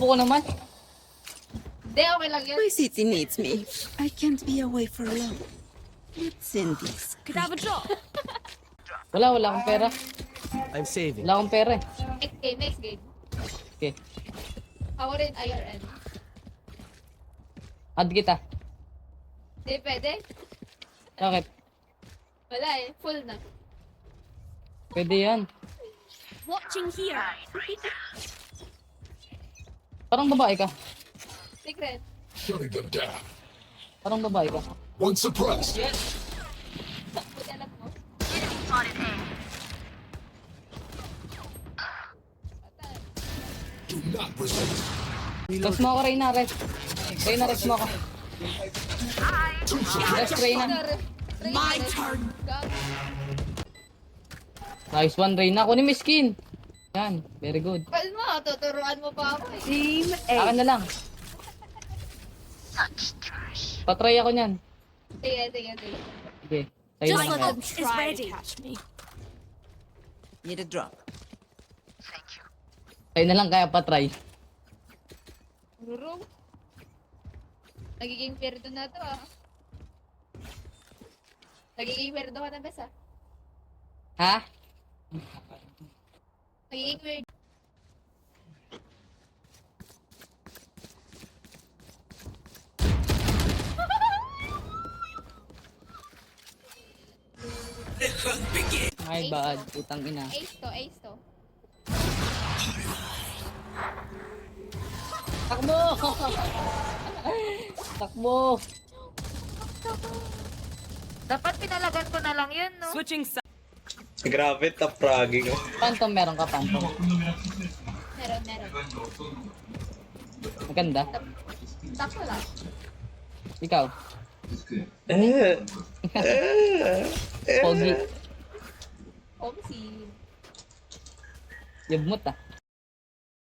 Upo ko naman. Hindi, okay lang yun. My city needs me. I can't be away for long. Let's end this. Could have a drop. Wala akong pera. I'm saving. Wala akong pera eh. Next game. Okay. Ako rin, IRL. Add kita. Hindi, pwede. Bakit? Wala eh, full na. Pwede yan. Watching here. Parang babae ka. Secret. Shutting them down. Parang babae ka. One suppressed. Buti alam mo. Do not resist. Res mo ako, Reyna. Res. Reyna, res mo ako. Two suppressed. Res, Reyna. My turn. Nice one, Reyna. Kunin mo yung skin. Yan. Very good. Kalma, tuturuan mo pa ako eh. Team Akin na lang. Patry ako niyan. Sige. Sige. Sa'yo Just lang let yan. them try to catch me. Need a drop. Sa'yo na lang kaya patry. Ruro. Nagiging perdo na to ah. Nagiging perdo ka na bes ah. Ha? Nagiging weird. Ay, bad. Putang ina. Ace to. Takbo! Takbo! Dapat pinalagan ko na lang yun, no? Switching sides. Grabe, top fragging. Phantom meron ka, Phantom. Meron. Maganda. Takbo lang. Ikaw. Pogi. Omsi. Yabmut ah.